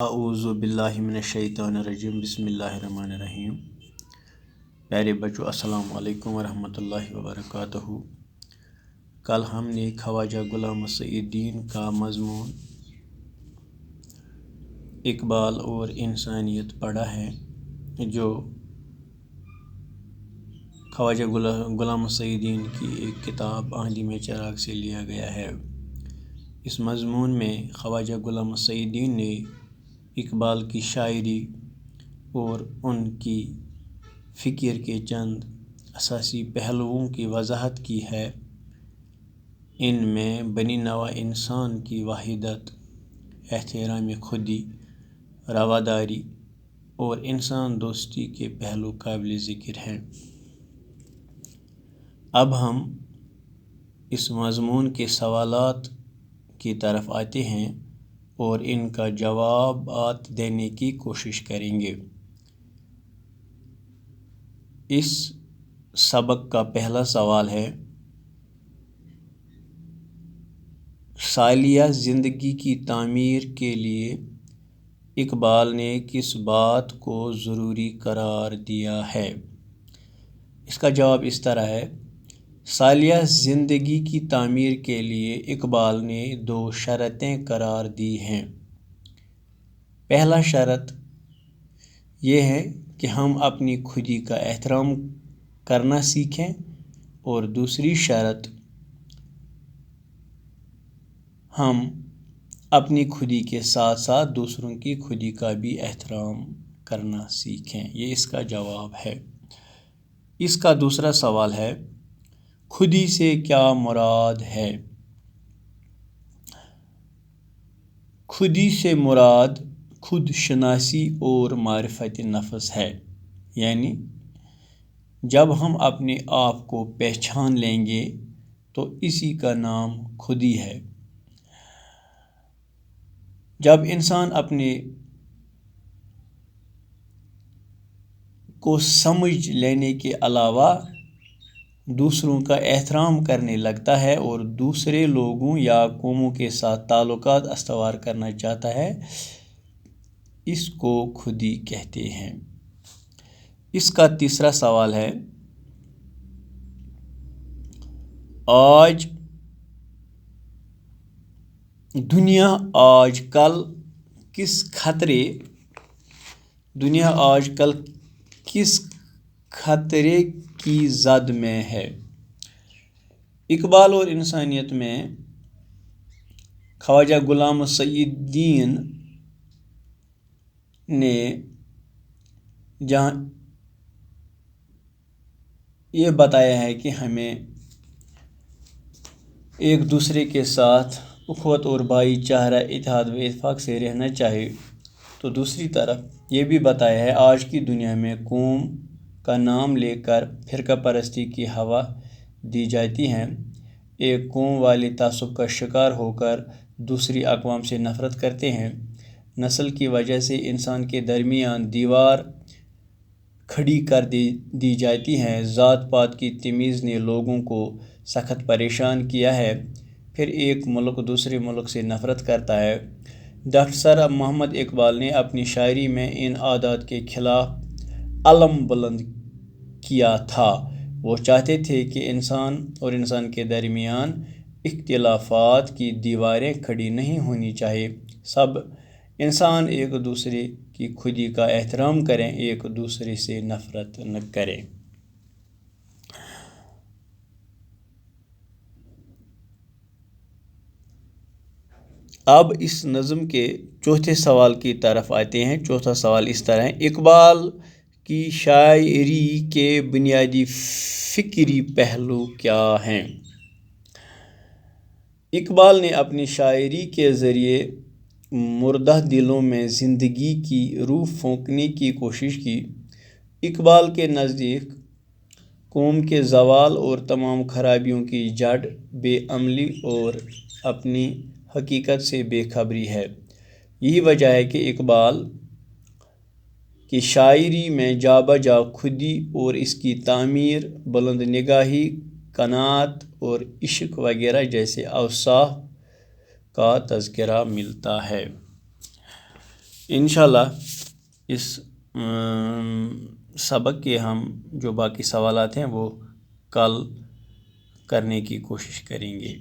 اعوذ باللہ من الشیطان الرجیم بسم اللہ الرحمن الرحیم۔ پیارے بچوں، السلام علیکم ورحمۃ اللہ وبرکاتہ۔ کل ہم نے خواجہ غلام محمد سعید کا مضمون اقبال اور انسانیت پڑھا ہے، جو خواجہ غلام محمد سعید کی ایک کتاب آندھی میں چراغ سے لیا گیا ہے۔ اس مضمون میں خواجہ غلام محمد سعید نے اقبال کی شاعری اور ان کی فکر کے چند اساسی پہلوؤں کی وضاحت کی ہے۔ ان میں بنی نوع انسان کی وحدت، احترام خودی، رواداری اور انسان دوستی کے پہلو قابل ذکر ہیں۔ اب ہم اس مضمون کے سوالات کی طرف آتے ہیں اور ان کا جوابات دینے کی کوشش کریں گے۔ اس سبق کا پہلا سوال ہے، سالیہ زندگی کی تعمیر کے لیے اقبال نے کس بات کو ضروری قرار دیا ہے؟ اس کا جواب اس طرح ہے، سالیہ زندگی کی تعمیر کے لیے اقبال نے 2 شرطیں قرار دی ہیں۔ پہلا شرط یہ ہے کہ ہم اپنی خودی کا احترام کرنا سیکھیں، اور دوسری شرط ہم اپنی خودی کے ساتھ ساتھ دوسروں کی خودی کا بھی احترام کرنا سیکھیں۔ یہ اس کا جواب ہے۔ اس کا دوسرا سوال ہے، خودی سے کیا مراد ہے؟ خودی سے مراد خود شناسی اور معرفت نفس ہے، یعنی جب ہم اپنے آپ کو پہچان لیں گے تو اسی کا نام خودی ہے۔ جب انسان اپنے کو سمجھ لینے کے علاوہ دوسروں کا احترام کرنے لگتا ہے اور دوسرے لوگوں یا قوموں کے ساتھ تعلقات استوار کرنا چاہتا ہے، اس کو خودی کہتے ہیں۔ اس کا تیسرا سوال ہے، دنیا آج کل کس خطرے کی زد میں ہے؟ اقبال اور انسانیت میں خواجہ غلام محمد سعید نے جہاں یہ بتایا ہے کہ ہمیں ایک دوسرے کے ساتھ اخوت اور بھائی چارہ، اتحاد و اتفاق سے رہنا چاہیے، تو دوسری طرف یہ بھی بتایا ہے آج کی دنیا میں قوم کا نام لے کر فرقہ پرستی کی ہوا دی جاتی ہے۔ ایک قوم والے تعصب کا شکار ہو کر دوسری اقوام سے نفرت کرتے ہیں۔ نسل کی وجہ سے انسان کے درمیان دیوار کھڑی کر دی جاتی ہے۔ ذات پات کی تمیز نے لوگوں کو سخت پریشان کیا ہے۔ پھر ایک ملک دوسرے ملک سے نفرت کرتا ہے۔ ڈاکٹر سر محمد اقبال نے اپنی شاعری میں ان عادات کے خلاف علم بلند کیا تھا۔ وہ چاہتے تھے کہ انسان اور انسان کے درمیان اختلافات کی دیواریں کھڑی نہیں ہونی چاہیے۔ سب انسان ایک دوسرے کی خودی کا احترام کریں، ایک دوسرے سے نفرت نہ کریں۔ اب اس نظم کے چوتھے سوال کی طرف آتے ہیں۔ چوتھا سوال اس طرح ہے، اقبال کی شاعری کے بنیادی فکری پہلو کیا ہیں؟ اقبال نے اپنی شاعری کے ذریعے مردہ دلوں میں زندگی کی روح پھونکنے کی کوشش کی۔ اقبال کے نزدیک قوم کے زوال اور تمام خرابیوں کی جڑ بے عملی اور اپنی حقیقت سے بے خبری ہے۔ یہی وجہ ہے کہ اقبال کی شاعری میں جا بجا خودی اور اس کی تعمیر، بلند نگاہی، قناعت اور عشق وغیرہ جیسے اوصاف کا تذکرہ ملتا ہے۔ انشاءاللہ اس سبق کے ہم جو باقی سوالات ہیں وہ کل کرنے کی کوشش کریں گے.